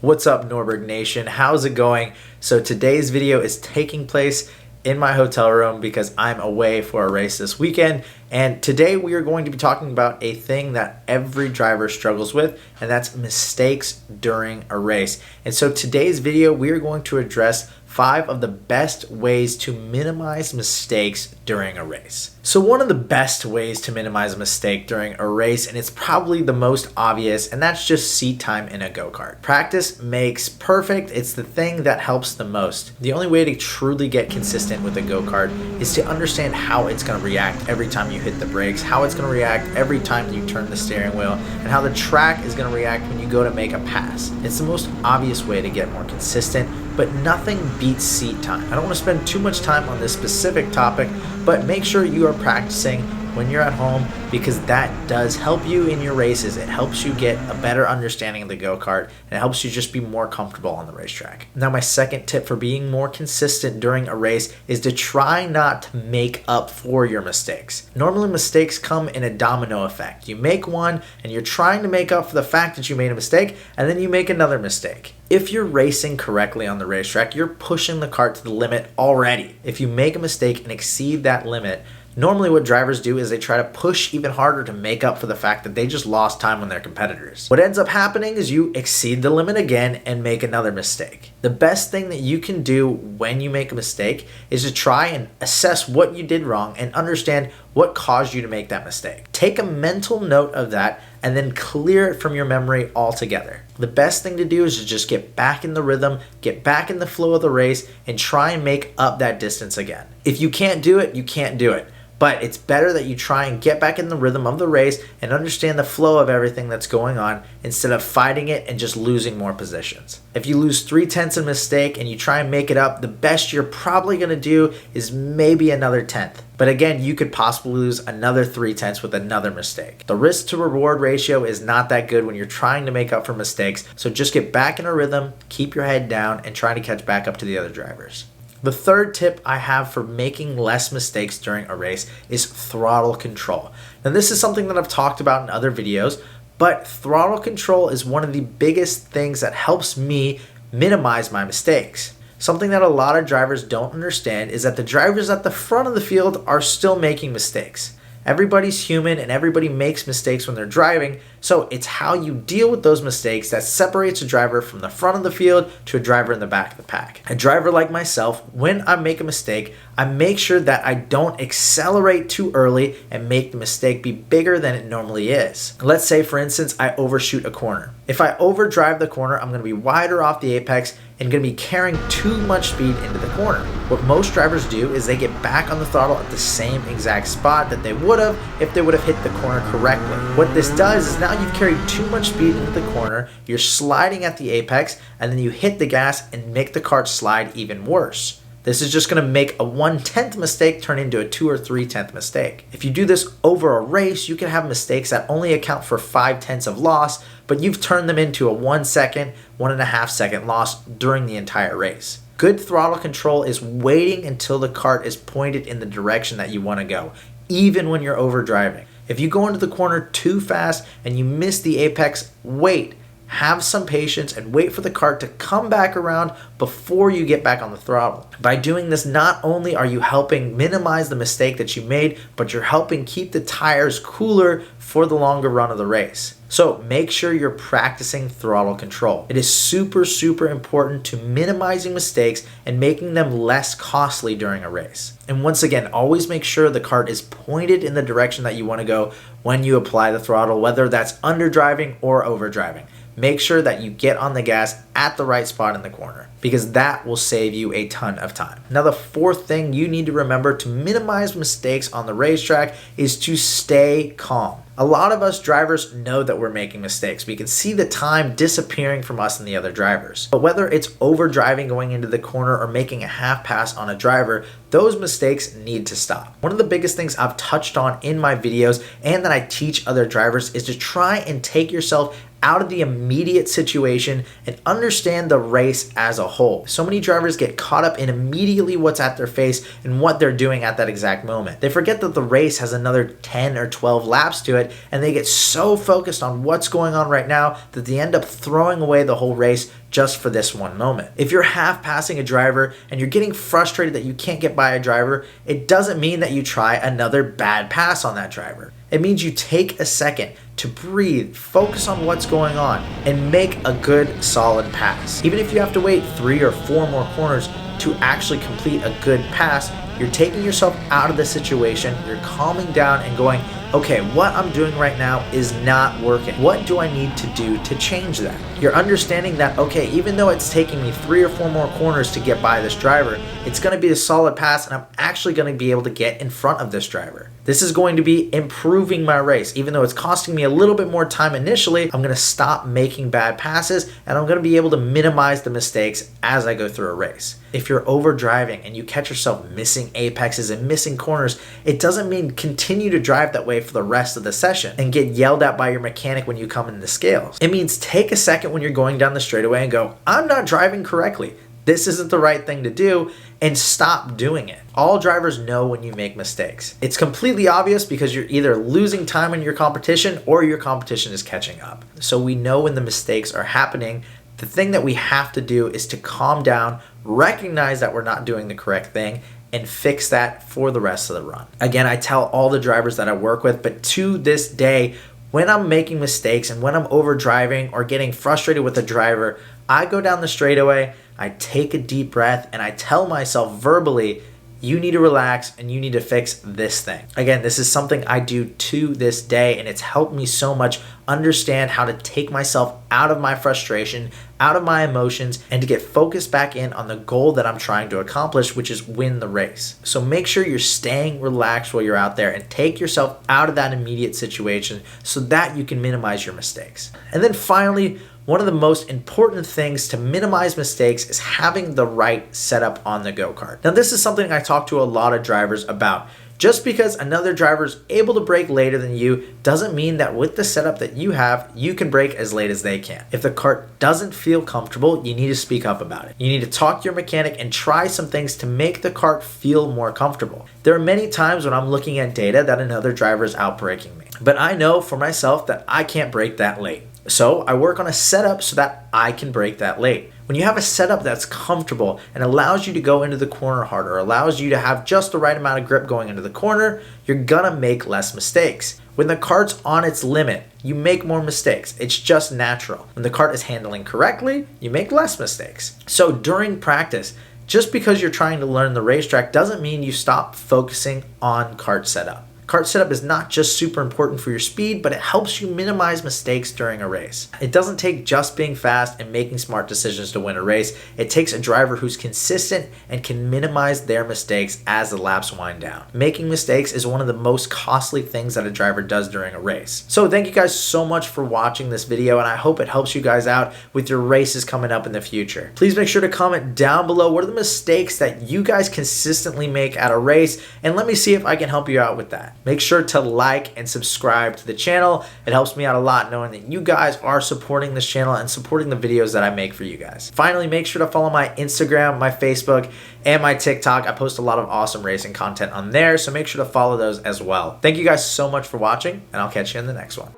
What's up, Norberg Nation? How's it going? So today's video is taking place in my hotel room because I'm away for a race this weekend. And today we are going to be talking about a thing that every driver struggles with, and that's mistakes during a race. And so today's video, we are going to address 5 of the best ways to minimize mistakes during a race. So one of the best ways to minimize a mistake during a race, and it's probably the most obvious, and that's just seat time in a go-kart. Practice makes perfect. It's the thing that helps the most. The only way to truly get consistent with a go-kart is to understand how it's going to react every time you hit the brakes, how it's going to react every time you turn the steering wheel, and how the track is going to react when you go to make a pass. It's the most obvious way to get more consistent, but nothing beats seat time. I don't want to spend too much time on this specific topic, but make sure you are practicing when you're at home because that does help you in your races. It helps you get a better understanding of the go-kart and it helps you just be more comfortable on the racetrack. Now, my second tip for being more consistent during a race is to try not to make up for your mistakes. Normally, mistakes come in a domino effect. You make one and you're trying to make up for the fact that you made a mistake, and then you make another mistake. If you're racing correctly on the racetrack, you're pushing the kart to the limit already. If you make a mistake and exceed that limit, normally what drivers do is they try to push even harder to make up for the fact that they just lost time on their competitors. What ends up happening is you exceed the limit again and make another mistake. The best thing that you can do when you make a mistake is to try and assess what you did wrong and understand what caused you to make that mistake. Take a mental note of that and then clear it from your memory altogether. The best thing to do is to just get back in the rhythm, get back in the flow of the race, and try and make up that distance again. If you can't do it, you can't do it. But it's better that you try and get back in the rhythm of the race and understand the flow of everything that's going on instead of fighting it and just losing more positions. If you lose 3/10 a mistake and you try and make it up, the best you're probably going to do is maybe another 10th. But again, you could possibly lose another 3/10 with another mistake. The risk to reward ratio is not that good when you're trying to make up for mistakes. So just get back in a rhythm, keep your head down, and try to catch back up to the other drivers. The third tip I have for making less mistakes during a race is throttle control. Now, this is something that I've talked about in other videos, but throttle control is one of the biggest things that helps me minimize my mistakes. Something that a lot of drivers don't understand is that the drivers at the front of the field are still making mistakes. Everybody's human and everybody makes mistakes when they're driving, so it's how you deal with those mistakes that separates a driver from the front of the field to a driver in the back of the pack. A driver like myself, when I make a mistake, I make sure that I don't accelerate too early and make the mistake be bigger than it normally is. Let's say, for instance, I overshoot a corner. If I overdrive the corner, I'm going to be wider off the apex and going to be carrying too much speed into the corner. What most drivers do is they get back on the throttle at the same exact spot that they would have if they would have hit the corner correctly. What this does is now you've carried too much speed into the corner, you're sliding at the apex, and then you hit the gas and make the kart slide even worse. This is just going to make a 1/10 mistake turn into a 2 or 3/10 mistake. If you do this over a race, you can have mistakes that only account for 5/10 of loss, but you've turned them into a 1 second, 1.5 second loss during the entire race. Good throttle control is waiting until the kart is pointed in the direction that you want to go, even when you're overdriving. If you go into the corner too fast and you miss the apex, wait. Have some patience and wait for the kart to come back around before you get back on the throttle. By doing this, not only are you helping minimize the mistake that you made, but you're helping keep the tires cooler for the longer run of the race. So make sure you're practicing throttle control. It is super important to minimizing mistakes and making them less costly during a race. And once again, always make sure the kart is pointed in the direction that you want to go when you apply the throttle, whether that's underdriving or overdriving. Make sure that you get on the gas at the right spot in the corner because that will save you a ton of time. Now, the fourth thing you need to remember to minimize mistakes on the racetrack is to stay calm. A lot of us drivers know that we're making mistakes. We can see the time disappearing from us and the other drivers. But whether it's overdriving going into the corner or making a half pass on a driver, those mistakes need to stop. One of the biggest things I've touched on in my videos and that I teach other drivers is to try and take yourself out of the immediate situation and understand the race as a whole. So many drivers get caught up in immediately what's at their face and what they're doing at that exact moment. They forget that the race has another 10 or 12 laps to it, and they get so focused on what's going on right now that they end up throwing away the whole race just for this one moment. If you're half passing a driver and you're getting frustrated that you can't get by a driver, it doesn't mean that you try another bad pass on that driver. It means you take a second to breathe, focus on what's going on, and make a good, solid pass. Even if you have to wait 3 or 4 more corners to actually complete a good pass, you're taking yourself out of the situation, you're calming down and going, okay, what I'm doing right now is not working. What do I need to do to change that? You're understanding that, okay, even though it's taking me 3 or 4 more corners to get by this driver, it's gonna be a solid pass and I'm actually gonna be able to get in front of this driver. This is going to be improving my race. Even though it's costing me a little bit more time initially, I'm gonna stop making bad passes and I'm gonna be able to minimize the mistakes as I go through a race. If you're over driving and you catch yourself missing apexes and missing corners, it doesn't mean continue to drive that way for the rest of the session and get yelled at by your mechanic when you come in the scales. It means take a second when you're going down the straightaway and go, I'm not driving correctly. This isn't the right thing to do, and stop doing it. All drivers know when you make mistakes. It's completely obvious because you're either losing time in your competition or your competition is catching up. So we know when the mistakes are happening. The thing that we have to do is to calm down, recognize that we're not doing the correct thing, and fix that for the rest of the run. Again, I tell all the drivers that I work with, but to this day, when I'm making mistakes and when I'm over driving or getting frustrated with a driver, I go down the straightaway, I take a deep breath, and I tell myself verbally, you need to relax and you need to fix this thing. Again, this is something I do to this day, and it's helped me so much understand how to take myself out of my frustration, out of my emotions, and to get focused back in on the goal that I'm trying to accomplish, which is win the race. So make sure you're staying relaxed while you're out there and take yourself out of that immediate situation so that you can minimize your mistakes. And then finally, one of the most important things to minimize mistakes is having the right setup on the go-kart. Now, this is something I talk to a lot of drivers about. Just because another driver is able to brake later than you doesn't mean that with the setup that you have, you can brake as late as they can. If the kart doesn't feel comfortable, you need to speak up about it. You need to talk to your mechanic and try some things to make the kart feel more comfortable. There are many times when I'm looking at data that another driver is out-braking me, but I know for myself that I can't brake that late. So I work on a setup so that I can brake that late. When you have a setup that's comfortable and allows you to go into the corner harder, allows you to have just the right amount of grip going into the corner, you're gonna make less mistakes. When the kart's on its limit, you make more mistakes. It's just natural. When the kart is handling correctly, you make less mistakes. So during practice, just because you're trying to learn the racetrack doesn't mean you stop focusing on kart setup. Kart setup is not just super important for your speed, but it helps you minimize mistakes during a race. It doesn't take just being fast and making smart decisions to win a race. It takes a driver who's consistent and can minimize their mistakes as the laps wind down. Making mistakes is one of the most costly things that a driver does during a race. So thank you guys so much for watching this video, and I hope it helps you guys out with your races coming up in the future. Please make sure to comment down below what are the mistakes that you guys consistently make at a race, and let me see if I can help you out with that. Make sure to like and subscribe to the channel. It helps me out a lot knowing that you guys are supporting this channel and supporting the videos that I make for you guys. Finally, make sure to follow my Instagram, my Facebook, and my TikTok. I post a lot of awesome racing content on there, so make sure to follow those as well. Thank you guys so much for watching, and I'll catch you in the next one.